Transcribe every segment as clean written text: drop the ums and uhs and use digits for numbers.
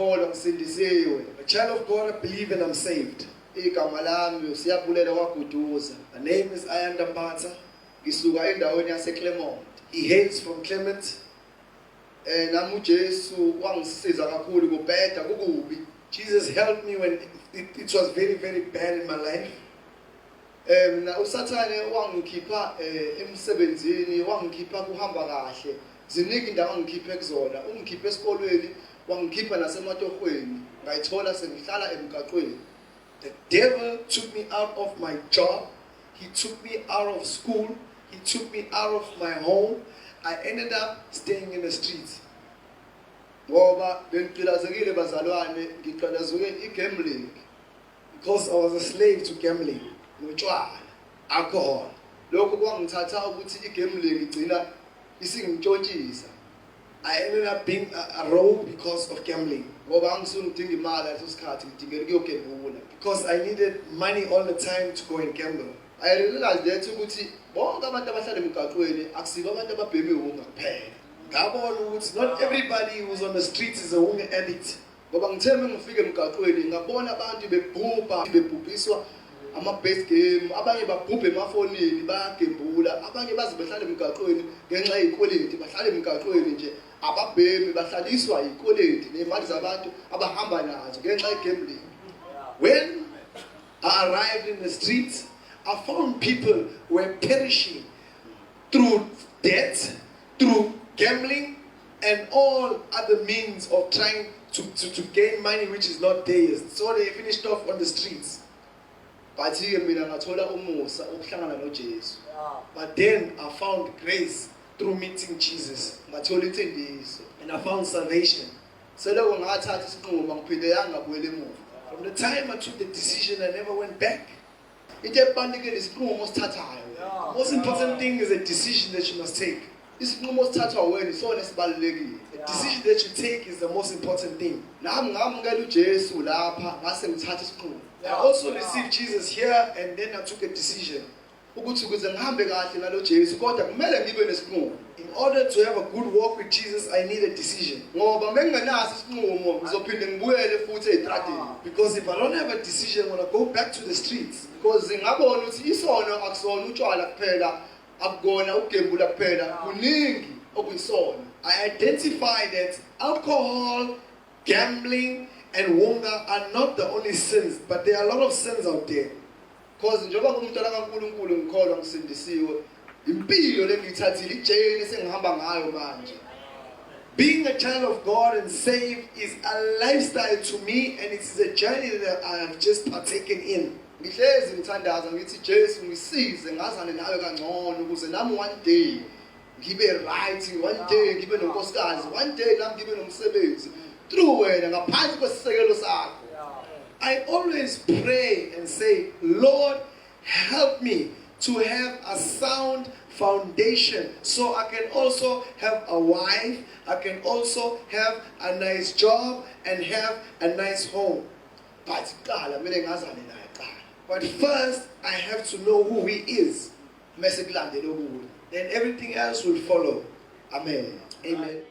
ngikholwa ngisindisiwe. A child of God, I believe and I'm saved. Igama lami siyabulela kwaGuduza. My name is Ayanda Mpatha. Ngisuka endaweni yaseClermont. He hails from Clement. Nami uJesu wangisiza kakhulu kubheda kukubi. Jesus helped me when it was very, very bad in my life. Na usathane wangikhipha emsebenzini, wangikhipha kuhamba kahle. Ziningi indawo wangikhipha kuzona. Ungikhipha esikolweni, wangikhipha nasematohweni. Ngayithola sengihlala emgaqweni. The devil took me out of my job. He took me out of school. He took me out of my home. I ended up staying in the streets. Ngoba bengicilazekile bazalwane, ngiqalazuke igambling Because I was a slave to gambling, notshwala. alcohol. Lokho kwangithatha ukuthi igambling igcina isingitshontshisa. I ended up being a rogue because of gambling. Ngoba angisuke ngidinga imali leso sikhathi ngidingela ukuyogembula. Because I needed money all the time to go and gamble. I realized that ukuthi bonke abantu abahlala emgaqweni akusibo abantu ababheme unga kuphela. Ngabona ukuthi not everybody who's on the streets is a hunger addict. Ngoba ngithembe ngifike emgaqweni ngabona abantu bebhubhiswa ama-base game, abanye babhubhe emafonini bayagembula, abanye baze bahlale emgaqweni ngenxa yezikweleti, bahlale emgaqweni nje ababhemi bahlaliswa izikweleti nemali zabantu abahamba nazo ngenxa yegambling. When I arrived in the streets, I found people were perishing through debt, through gambling, and all other means of trying to gain money which is not theirs. So they finished off on the streets. But mina ngathola umusa ukuhlangana noJesu. But then I found grace through meeting Jesus, Ngathola insindiso. and I found salvation. Seloko ngathatha isinqumo ngiphinde yangabuyela emuva. From the time I took the decision, I never went back. Into ebalulekile isinqumo osithathayo. The most important thing is a decision that you must take. Isinqumo osithathwa wena isona esibalulekile. The decision that you take is the most important thing. Nami ngamukela uJesu lapha ngase ngithatha isinqumo. I also received Jesus here, and then I took a decision. Ukuthi ukuze ngihambe kahle nalo Jesu kodwa kumele ngibe nesinqumo. In order to have a good walk with Jesus, I need a decision. Ngoba mengingenaso isinqumo ngizophinde ngibuyele futhi ezitradeni. Because if I don't have a decision, I'm going to go back to the streets. Because ngabona ukuthi isono akusona utshwala kuphela, akukona ukugembula kuphela, kuningi okuyisona. I identify that alcohol, gambling, and hunger are not the only sins, but there are a lot of sins out there. Because njengoba ngumntwana kaNkulunkulu ngikholwa ngisindisiwe, impilo lengiyithathile ijeni sengihamba ngayo manje. Being a child of God and saved is a lifestyle to me, and it is a journey that I have just partaken in. Ngihlezi ngithandaza ngithi Jesu ngisize ngazane nawe kangcono ukuze nami one day ngibe right, one day ngibe nonkosikazi, one day nami ngibe nomsebenzi through wena ngaphansi kwesisekelo sakho. I always pray and say, Lord, help me to have a sound foundation so I can also have a wife, I can also have a nice job and have a nice home. But first, I have to know who He is. Then everything else will follow. Amen. Amen.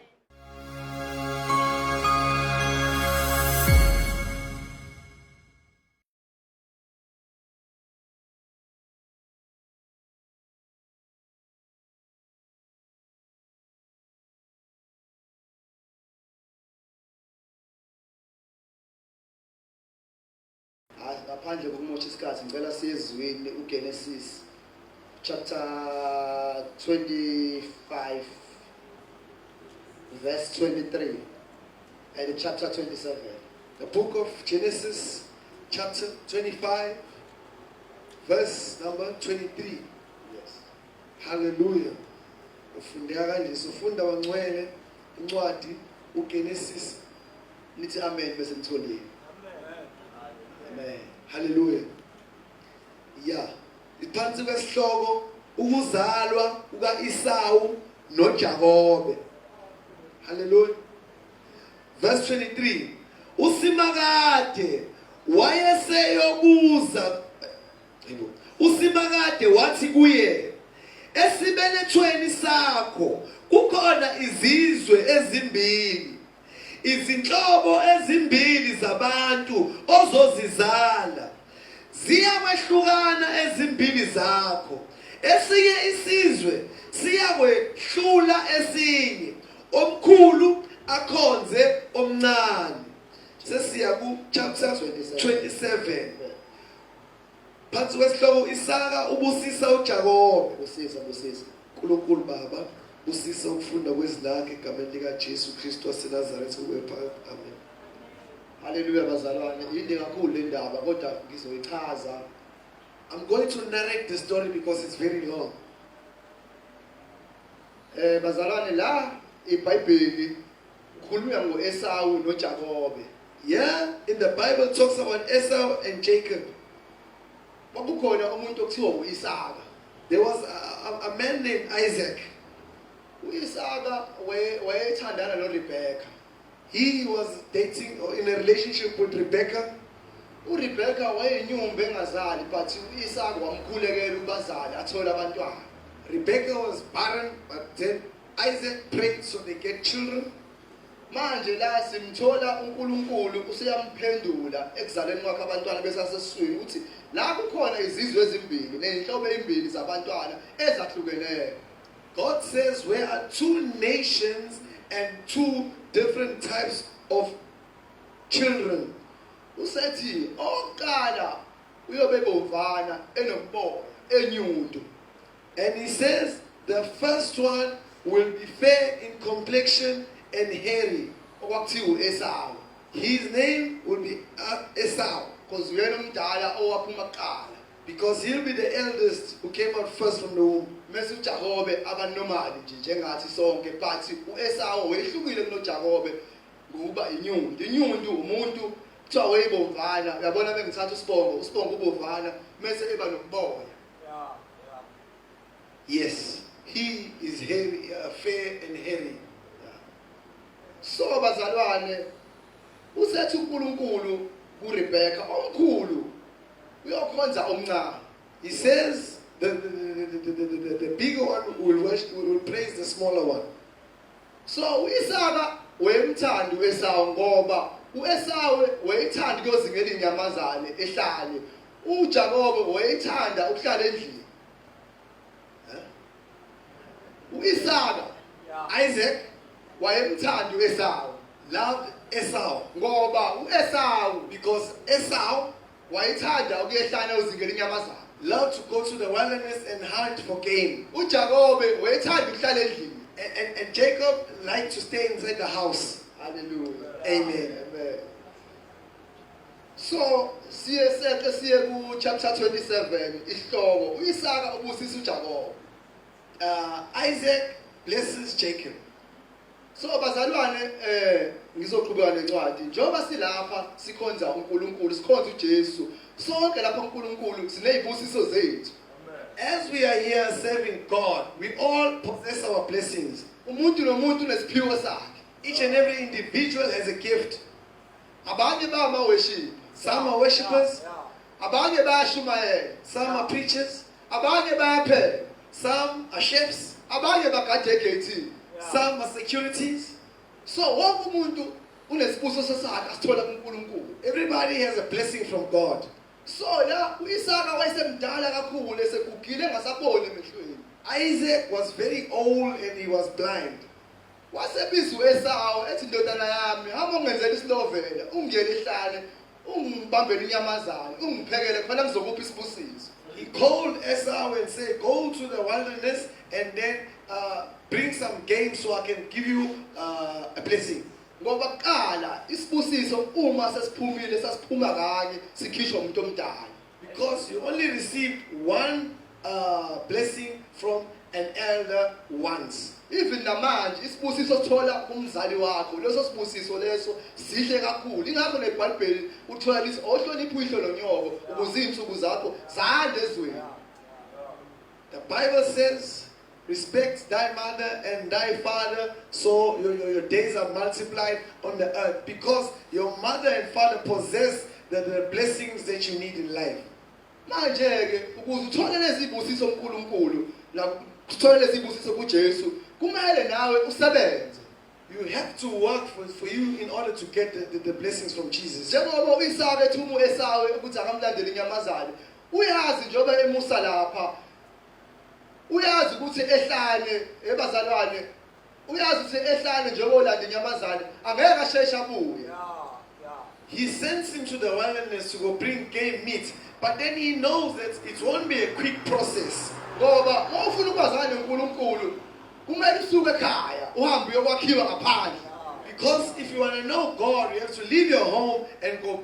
Ngaphandle kokumosha isikhathi ngicela siyezweni uGenesis chapter 25 verse 23 and chapter 27. The book of Genesis chapter 25 verse number 23. Yes. Hallelujah. Ufundeka kanje sifunda wangcwele incwadi uGenesis. Nithi amen bese ngitholile. Amen. Hallelujah. Yeah. Iphansi kwesihloko ukuzalwa kukaEsawu noJakobe. Hallelujah. Verse 23. Usimakade wayeseyobuza. Usimakade wathi kuye, esibelethweni sakho kukhona izizwe ezimbili. izinhlobo ezimbili zabantu ozozizala ziyabahlukana ezimbili zakho. Esinye isizwe siyakwehlula esinye, omkhulu akhonze omncane. Sesiya ku chapter 27. Phansi kwesihloko Isaka ubusisa uJakobe. Busisa. uNkulunkulu Baba usisa ukufunda kwezilakhe egameni lika Jesu Kristu waseNazaretha uwepha. Amen. Haleluya bazalwane. Yinde kakhulu le ndaba kodwa ngizoyichaza. I'm going to narrate the story because it's very long. Bazalwane la iBhayibheli kukhulunywa ngoEsawu noJakobe. Yeah, in the Bible it talks about Esau and Jacob. Kwakukhona umuntu okuthiwa uIsaka. There was a man named Isaac. uIsaka wayethandana noRebecca. He was dating or in a relationship with Rebecca. uRebecca wayenyumba engazali but uIsaka wamkhulekela ubazali athola abantwana. Rebecca was barren, but then Isaac prayed so they get children. Manje la simthola uNkulunkulu useyamphendula ekuzaleni kwakhe abantwana besasesiswini uthi la kukhona izizwe ezimbili nezinhlobo ezimbili zabantwana ezahlukeneyo. God says where are two nations and two different types of children. Usethi oqala uyobe bovana enokubola enyundo. And he says the first one will be fair in complexion and hairy. Okwakuthiwa uEsawu. His name will be Esau, Because uyena omdala owaphuma kuqala. because he'll be the eldest who came out first from the womb. Mase uJakobe abanomali nje njengathi sonke but uEsawu wehlukile kunoJakobe ngoba inyundo. Inyundo umuntu kuthiwa wayibomvana. Uyabona bengithatha usibongo ubomvana mase eba nokuboya. Yes, he is hairy, fair and hairy. So bazalwane usethi uNkulunkulu kuRebecca omkhulu uyokhonza omncane. He says the bigger one will praise the smaller one. So uIsaka wayemthanda uEsawu ngoba uEsawu wayethanda ukuzingela inyamazane ehlane. uJakobe wayethanda ukuhlala endlini. uIsaka Isaac wayemthanda uEsawu loved Esau ngoba uEsawu because Esau wayethanda ukuyehlana uzingela inyamazane. loved to go to the wilderness and hunt for game. uJakobe wayethanda ukuhlala endlini. And Jacob liked to stay inside the house. Hallelujah. Amen. Amen. So siye ku chapter 27 isihloko uIsaka ubusisa uJakobe. Isaac blesses Jacob. So bazalwane ngizoqhubeka nencwadi njoba silapha sikhonza uNkulunkulu sikhonza uJesu sonke lapha uNkulunkulu sinezibusiso zethu. As we are here serving God, we all possess our blessings. Umuntu nomuntu unesiphiwo sakhe. Each and every individual has a gift. Abanye bama worship, Some are worshippers, abanye bayashumayela, some are preachers, abanye bayapheka, some are chefs, abanye bagade egate. some are securities. So wonke umuntu unesibusiso sakhe asithola kuNkulunkulu. Everybody has a blessing from God. So la uIsaka wayesemdala kakhulu esekugile engasaboni emehlweni. Isaac was very old and he was blind. Wasebiza uEsawu ethi ndodana yami hamba ungenzela isilovela ungiyele ehlane ungibambele inyamazane ungiphekele khona ngizokupha isibusiso. He called Esau and said, go to the wilderness and then bring some game so I can give you a blessing. Ngoba kuqala isibusiso uma sesiphumile sasiphuma kanye sikhishwa umuntu omdala. Because you only received one blessing from an elder once. Even namanje isibusiso sithola kumzali wakho leso sibusiso leso sihle kakhulu. Ingakho neBhayibheli uthola lithi ohlonipha uyihlo nonyoko ukuze izinsuku zakho zande ezweni. The Bible says, respect thy mother and thy father so your days are multiplied on the earth. Because your mother and father possess the blessings that you need in life. Manje ke ukuze uthole lezi zibusiso kuNkulunkulu la uthole lezi zibusiso kuJesu kumele nawe usebenze. You have to work for you in order to get the blessings from Jesus. Njengoba uIsaka ethumu esawe ukuthi akamlandele inyamazane. Uyazi njengoba emusa lapha. Uyazi ukuthi ehlane ebazalwane. Uyazi ukuthi ehlane njengoba olanda inyamazane angeke asheshe abuye. He sends him to the wilderness to go bring game meat, but then he knows that it won't be a quick process. Ngoba ufuna ukwazana noNkulunkulu kumele usuke ekhaya uhambe uyokwakhiwa ngaphandle. Because if you want to know God, you have to leave your home and go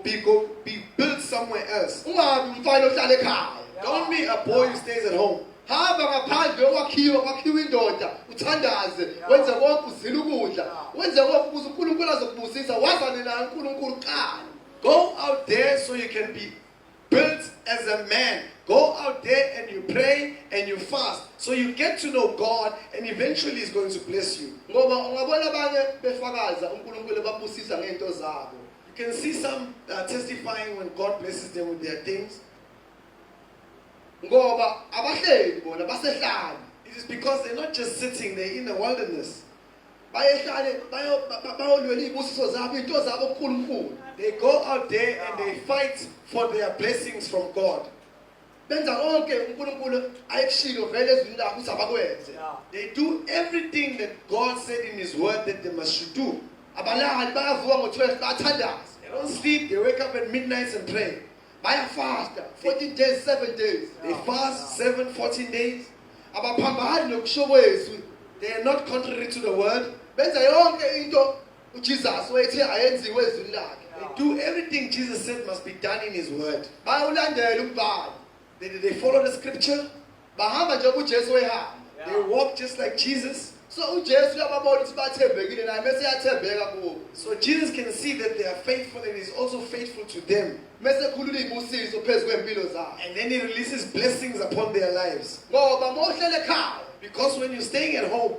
be built somewhere else. Ungabi umfana ohlala ekhaya. Don't be a boy who stays at home. Hamba ngaphandle kwakhiwa indoda uthandaze wenze konke uzila ukudla wenze konke ukuze uNkulunkulu azokubusisa wazane naye uNkulunkulu qala. Go out there so you can be built as a man. Go out there and you pray and you fast so you get to know God and eventually He's going to bless you. Ngoba ungabona abanye befakaza uNkulunkulu babusisa ngento zabo. You can see some testifying when God blesses them with their things. Ngoba abahleli bona basehlala. It is because they're not just sitting, they're in the wilderness. Bayehlale bayolwela izibusiso zabo into zabo kuNkulunkulu. They go out there and they fight for their blessings from God. Benza konke uNkulunkulu ayekushilo vele ezwini lakho ukuthi abakwenze. They do everything that God said in His word that they must do. Abalali bayavuka ngo-12 bathandaza. They don't sleep, they wake up at midnight and pray. Bayafasta 14 days 7 days. They fast 14 days. Abaphambani nokusho kwezwi. They are not contrary to the word. Benza yonke into uJesus wethe ayenziwe ezwini lakhe. They do everything Jesus said must be done in His word. Bayawulandela umbhalo. They follow the scripture. Bahamba nje uJesu wehamba. They walk just like Jesus. So uJesu uyababona ukuthi bathembekile naye bese yathembeka kubo. So Jesus can see that they are faithful and He's also faithful to them. Bese khulula izibusiso phezulu kwempilo zabo. And then He releases blessings upon their lives. Ngoba mawuhlele ekhaya Because when you're staying at home,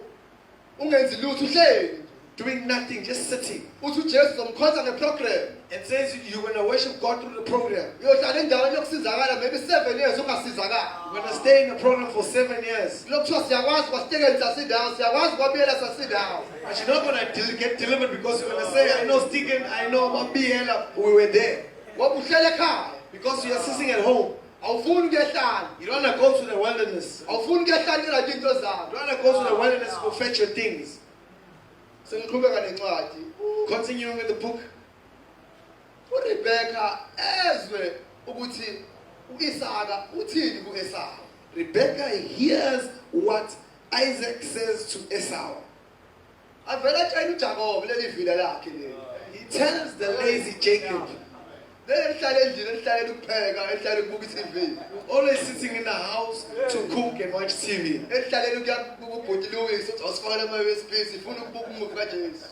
ungenzi lutho uhleli doing nothing, just sitting, uthi uJesu uzomkhonza ngeprogram. and says you're going to worship God through the program. Uyohlala endaweni yokusizakala maybe 7 years ungasizakala. You're going to stay in the program for 7 years. Lokuthiwa siyakwazi kwasitekeli sasindawo siyakwazi kwabiyela sasindawo. But you're not going to get delivered because you're going to say, I know Stephen, I know Mabiela, we were there. Ngoba uhlele ekhaya Because you are sitting at home. awufuni ukuyehlala. You don't want to go to the wilderness. Awufuni ukuyehlalela into You zakho. don't want to go to the wilderness to go fetch your things. Sengiqhubeka nencwadi. Continuing with the book. uRebecca ezwe ukuthi uIsaka uthini kuEsau. Rebecca hears what Isaac says to Esau. Avela tshela uJakob leli vila lakhe leli. He tells the lazy Jacob, Leli lihlala endlini elihlala ukupheka, elihlala ukubuka iTV. always sitting in the house to cook and watch TV. Elihlala ukuya kubhuti Louis uthi asifakele ama USB sifuna ukubuka umuvi kaJesu.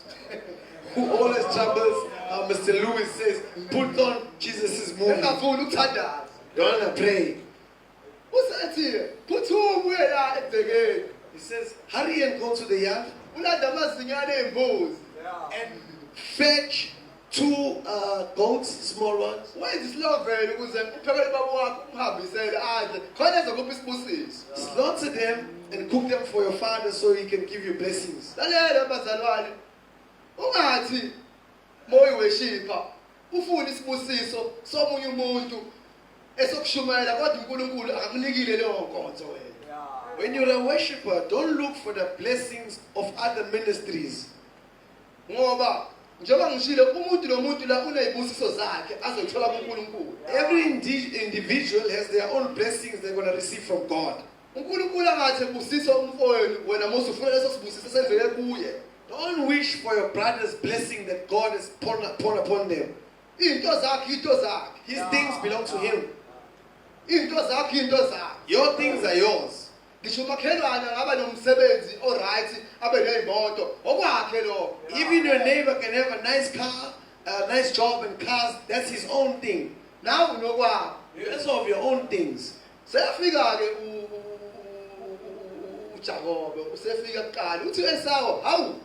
Who always troubles, Mr. Lewis says, put on Jesus' movie. Engafuni ukuthandaza. Don't want to pray. Usethi phuthuma uye la ebhekeni. He says, hurry and go to the yard Ulanda amazinyane ezimbuzi. and fetch 2 goats, small ones. Wenza isilovelo ukuze uphekele baba wakho umhambisele adle. Khona ezokupha isibusiso. Slaughter them and cook them for your father so he can give you blessings. Lalela bazalwane. Ungathi moyi weshipha ufuna isibusiso somunye umuntu esokushumayela kodwa uNkulunkulu akakunikile leyo nkonzo wena. When you're a worshipper, don't look for the blessings of other ministries. Ngoba njengoba ngishilo umuntu nomuntu la unezibusiso zakhe azothola kuNkulunkulu. Every individual has their own blessings they're going to receive from God. uNkulunkulu angathi ebusisa umfowenu wena mose ufuna leso sibusiso senzele kuye. Don't wish for your brother's blessing that God has poured upon them. Into zakhe. His things belong to him. Into zakhe. Your things are yours. Ngisho umakhelwane ngaba nomsebenzi oright abe nezimoto okwakhe lo. Even your neighbor can have a nice car, a nice job and cars. That's his own thing. Nawe unokwakho. That's all of your own things. Seyafika ke uJakobe usefika kuqala uthi Esau hawu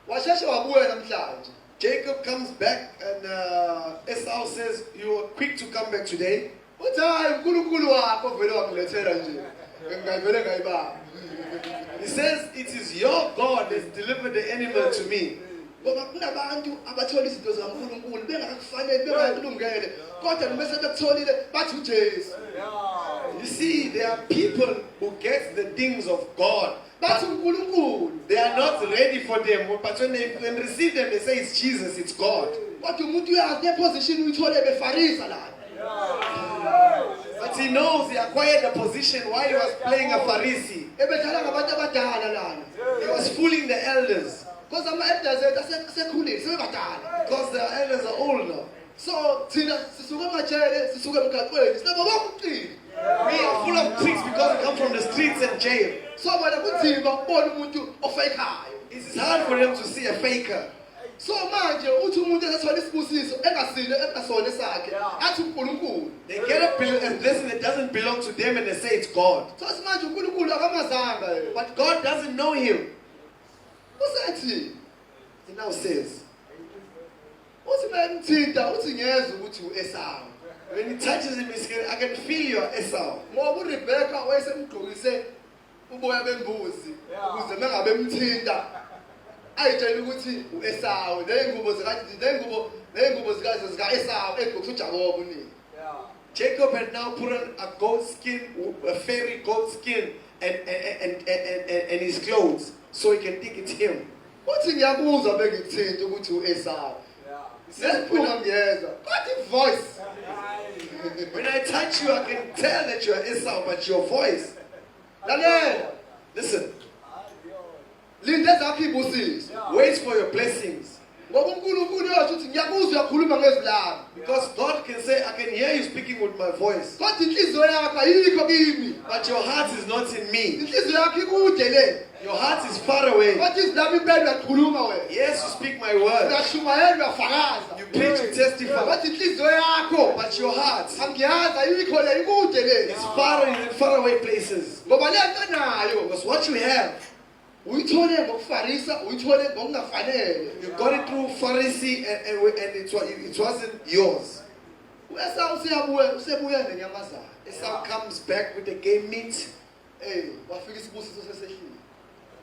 washeshe wabuya namhlanje. Jacob comes back and Esau says, you are quick to come back today. Uthi hayi uNkulunkulu wakho vele wakulethela nje. Ngingavele ngayibamba. He says, it is your God that's delivered the animal to me. Ngoba kunabantu abathola izinto zikaNkulunkulu bengakakufanele bengakulungele kodwa bese bekutholile bathi uJesu. You see, there are people who get the things of God, Bathi but uNkulunkulu. they are not ready for them. But when they receive them, they say it's Jesus, it's God. Kodwa umuntu uyazi neposition uyithole befarisa la. But he knows he acquired a position while he was playing a Pharisee. Ebedlala ngabantu abadala lana. He was fooling the elders Because ama-elders ethu asekhulile sebebadala. because the elders are older. So thina sisuke emajele sisuke emgaqweni sinabo bonke uqili. We are full of tricks because we come from the streets and jail. So bona kunzima ukubona umuntu ofeyikhayo. It's hard for them to see a faker. So manje uthi umuntu esathola isibusiso engasile ekasona sakhe athi uNkulunkulu. They get a blessing that doesn't belong to them and they say it's God. So manje uNkulunkulu akamazanga. But God doesn't know him. Usethi He now says, uthi mangithinta uthi ngeza ukuthi uEsawu. when he touches him, he's saying, I can feel your Esau. Ngoba uRebecca wayesemgqokise uboya bembuzi ukuze mengabe emthinta ayitshela ukuthi uEsawu leyingubo zikazi zikaEsawu egqokisa uJakob unini. Jacob had now put on a goat skin, a fairy goat skin, and his clothes, so he can think it's him. Uthi ngiyakuzwa bengithinta ukuthi uEsawu. Sesiphuma ngiyezwa. Kodwa ivoice. When I touch you, I can tell that you are Esau, but your voice. Lalela. Listen, Linda zakho ibusiso. wait for your blessings. Ngoba uNkulunkulu uyasho ukuthi ngiyakuzwa ukhuluma ngezilami. Because God can say, I can hear you speaking with my voice, Kodwa inhliziyo yakho ayikho kimi. but your heart is not in me. Inhliziyo yakho ikude le. Your heart is far away. Kodwa izilami impela uyakhuluma wena. Yes, you speak my word. Uyashumayela uyafakaza. You preach, you testify. Kodwa inhliziyo yakho But your heart angiyazi ayikho le ikude le. is far in faraway places. Ngoba le nto nayo Because what you have, uyithole ngokufarisa uyithole ngokungafanele. you got it through Pharisee and it wasn't yours. uEsawu usebuya nenyamazana. Esau comes back with the game meat, Wafika isibusiso sesehlile.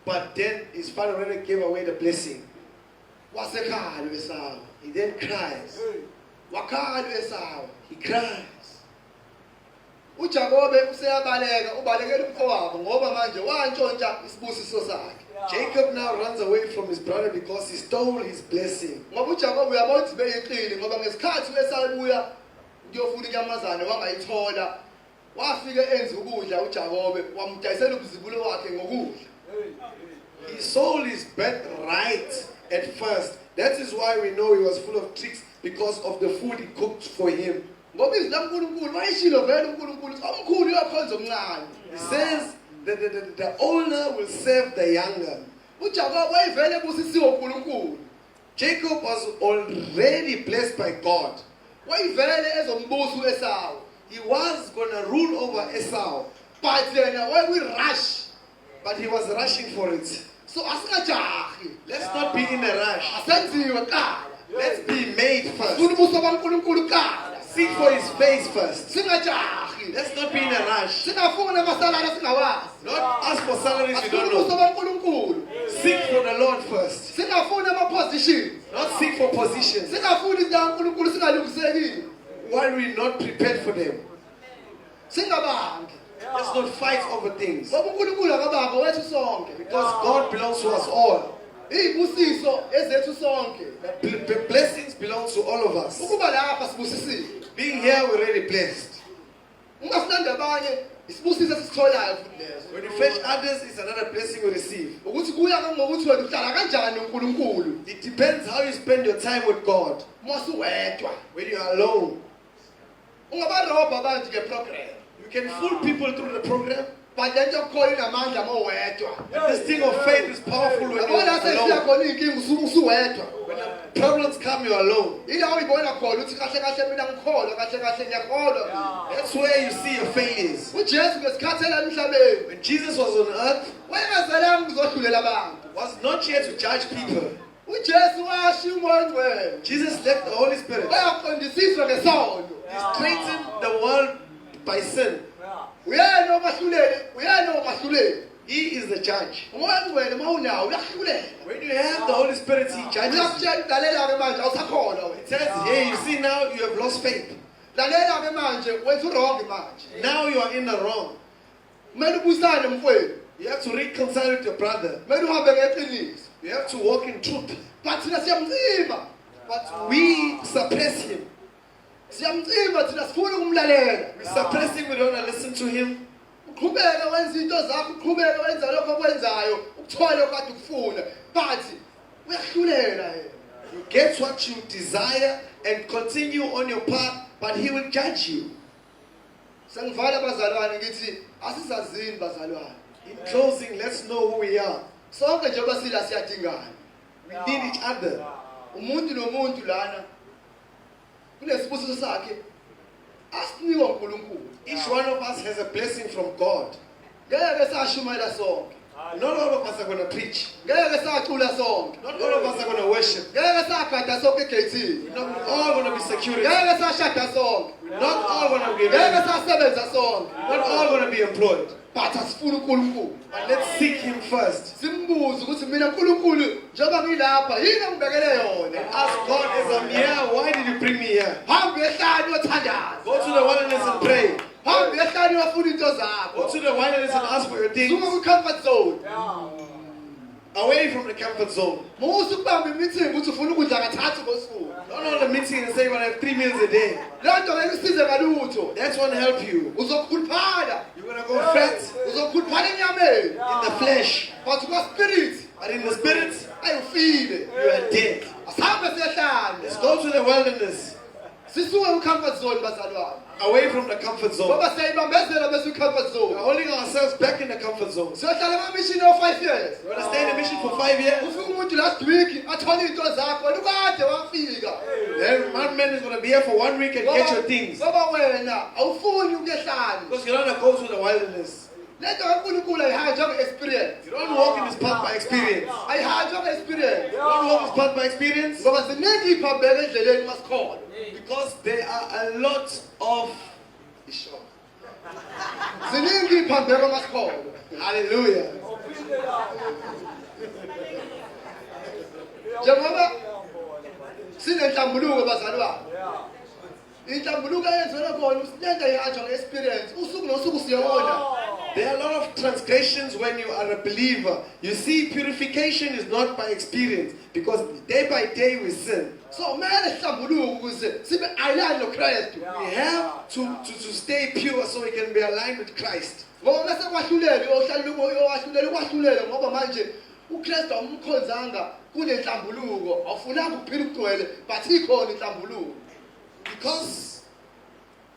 but then his father already gave away the blessing. Wasekhala uEsawu. He then cries. Wakhala uEsawu. He cries. uJakobe useyabaleka ubalekela umfowabo ngoba manje wantshontsha isibusiso sakhe. Jacob now runs away from his brother because he stole his blessing. Ngoba uJakobe uyabona ukuthi beyiqili ngoba ngesikhathi uEsawu buya kuyofuna inyamazane wangayithola. Wafike enza ukudla uJakobe wamdayisela ubuzibulo wakhe ngokudla. He sold his birthright at first. That is why we know he was full of tricks, because of the food he cooked for him. Ngoba izwi laNkulunkulu wayishilo vele uNkulunkulu omkhulu uyakhonza omncane. He says that the older will serve the younger. uJakobe wayevele ebusisiwe uNkulunkulu. Jacob was already blessed by God. Wayevele ezombusa uEsawu. He was going to rule over Esau, But yena wayerush. but he was rushing for it. So asingajahi. Let's not be in a rush. Asenziwe qala. Let's be made first. Ufuna ubuso baNkulunkulu qala. Seek for his face first. Singajahi. Let's not be in a rush. Singafuna amasalala singawazi. Not ask for salaries you Asifuna don't ubuso know. baNkulunkulu. Seek for the Lord first. Singafuna ama-positions. Not seek for positions Singafuna izinto kaNkulunkulu singalungisekile. while we're not prepared for them. Singabangi. Let's not fight over things. Ngoba uNkulunkulu akababa wethu sonke. Because God belongs to us all. Izibusiso ezethu sonke. The blessings belong to all of us. Ukuba lapha sibusisiwe. Being here, we're already blessed. Ungasinanda abanye isibusiso esitholayo futhi leso. When you fetch others, it's another blessing we receive. Ukuthi kuya ngokuthi wena uhlala kanjani uNkulunkulu. It depends how you spend your time with God. Masuwedwa. When you are alone, Ungabarobha abantu ngeprogram. you can fool people through the program. But lento yokukholwa inamandla mawedwa. And this thing of faith is powerful when Yabona you're sesiya alone. khona inkinga usuwedwa. When the problems come, you're alone. Ilawo ibona khona ukuthi kahle kahle mina ngikholwa kahle kahle ngiyakholwa. That's where you see your failures. uJesu ngesikhathi emhlabeni When Jesus was on earth, wayengazelanga ukuzodlulela abantu. was not here to judge people. uJesu washiya umoya ongcwele. Jesus left the Holy Spirit. Wayaqondisiswa ngesono. He straightened the world by sin. Uyena omahluleli, uyena omahluleli. He is the judge. umoya ongcwele mawunawo uyahlulela When you have the Holy Spirit, He judges you. uyakutshela lalela-ke manje awusakhona wena It says, hey, you see now you have lost faith. lalela-ke manje wenza urongi manje Now you are in the wrong. kumele ubuyisane mfowethu You have to reconcile with your brother. kumele uhambe ngeqiniso You have to walk in truth. but thina siyamcima But we suppress him. siyamcima thina sifuna ukumlalela We suppress him. We don't want to listen to him. uqhubeke wenza into zakho uqhubeke wenza lokho okwenzayo ukuthole okade ukufuna but uyahlulela yena You get what you desire and continue on your path, but he will judge you. sengivala abazalwane ngithi asisazini bazalwane In closing, let's know who we are. sonke njengoba sila siyadingana We need each other. umuntu nomuntu lana kunesibusiso sakhe asinikwa uNkulunkulu Each one of us has a blessing from God. ngeke sashumayela sonke Not all of us are going to preach. ngeke sacula sonke Not all of us are going to worship. ngeke sagada sonke egate We're not all going to be security. ngeke sashada sonke We're not all going to be ngeke married. sasebenza sonke Not all going to be employed. but asifuna uNkulunkulu But let's seek him first. simbuze ukuthi mina uNkulunkulu njengoba ngilapha yini ongibekele yona Ask God, as I'm here, why did you bring me here? hamba ehlani yothandaza Go to the wilderness and pray. hamba ehlani wafuna into Go zakho to the wilderness and ask for your things. suka ku-comfort zone Away from the comfort zone. musa ukubamba imithingi ukuthi ufuna ukudla kathathu ngosuku Don't hold a meeting and say, well, I have 3 meals a day. leyo nto ngeke isize ngalutho That won't help you. uzokhuluphala You're going to go fat uzokhuluphala enyameni in the flesh. but kwa-spirit But in the spirit, ayufile you are dead. asihambe siyehlane Let's go to the wilderness. sisuke ku-comfort zone bazalwane Away from the comfort zone. ngoba siyayibambezela bese kwi-comfort We're zone holding ourselves back in the comfort zone. siyohlala emamishini yo-5 years We're going to stay in the mission for 5 years. ufike umuntu last week athole iy'nto zakho wena ukade wafika Then one man is going to be here for 1 week and get your things. ngoba wena awufuni ukuyehlane Because you don't want to go to the wilderness. lento kankulunkulu ayihanjwa nge-experience You don't walk in this path by experience. ayihanjwa nge-experience You don't walk this path by experience. ngoba ziningi iy'phambeko endleleni masikhona Because there are a lot of... ziningi iy'phambeko masikhona Hallelujah. njengoba sinenhlambuluko bazalwane inhlambuluko eyenzelwe khona lento ayihanjwa nge-experience usuku nosuku siyona There are a lot of transgressions when you are a believer. You see, purification is not by experience. Because day by day we sin. so kumele sihlambuluke ukuze sibe align nokristu We have to stay pure so we can be aligned with Christ. ngoba bese kwahlulele owahlulela ukwahlulele ngoba manje ukristu awumkhonzanga kunenhlambuluko awufunanga ukuphila ukugcwele but ikhona inhlambuluko Because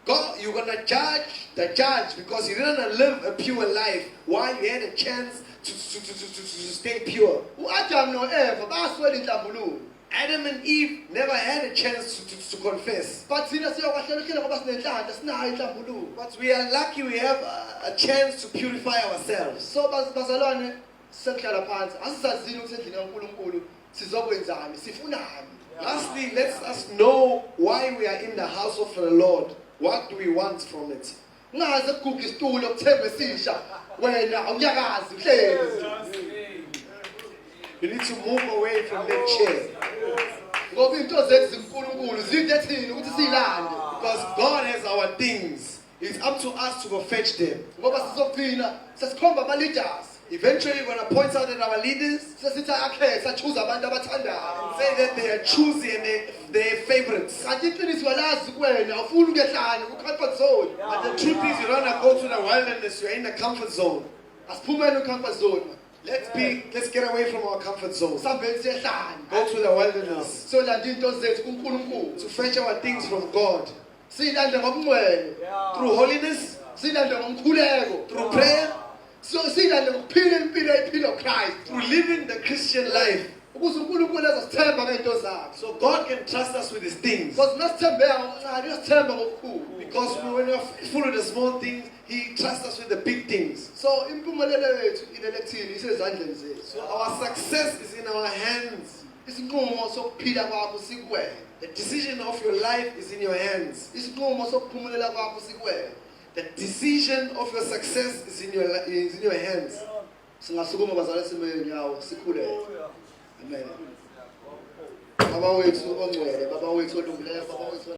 God, you're going to judge the judge because you didn't live a pure life while you had a chance to stay pure. u-adamu no-eva baswela inhlambuluko Adam and Eve never had a chance to confess. but thina siyokwahleluhlele ngoba sinenhlanhla sinayo inhlambuluko But we are lucky we have a chance to purify ourselves. so bazalwane sekuhlala phansi asisazini ukuthi endlini kaNkulunkulu sizokwenzani sifunani Lastly, let us know why we are in the house of the Lord. What do we want from it? ungaze kuguga isitulo kuthembe esisha wena awuyakazi uhlezi You need to move away from that chair. ngoba into zethu zinkulunkulu zinto ethini ukuthi siyilande Because God has our things. It's up to us to go fetch them. ngoba sizogcina sesikhomba ama-leaders Eventually, we're going to point out that our leaders sesithi akhetha sachuza abantu abathandayo say that they are choosy and they're favorites. kanti iqiniso walazi kuwena awufuni ukuyehlane ku-comfort zone But the truth is, you don't want to go to the wilderness. You're in the comfort zone. asiphumeni ku-comfort zone Let's get away from our comfort zone. sihambeni siyehlane Go to the wilderness siyolanda iy'nto zethu kunkulunkulu to fetch our things from God siyilande ngobungcwele through holiness, siyilande ngomkhuleko through prayer, siyilande ngokuphila impilo eyiphila uChrist through living the Christian life, ukuze unkulunkulu azosithemba ngey'nto zakhe so God can trust us with His things. because nasithembeka ngokuncane uyasithemba ngokukhulu Because when we're faithful with the small things, He trusts us with the big things. so impumelelo yethu ilelekuthini isezandleni zethu So our success is in our hands. isinqumo sokuphila kwakho sikuwena The decision of your life is in your hands. isinqumo sokuphumelela kwakho sikuwena The decision of your success is in your hands. Singasukuma bazalwane sime nyawo sikhuleke. Amen. Baba wethu ongcwele, baba wethu olungileyo, baba wethu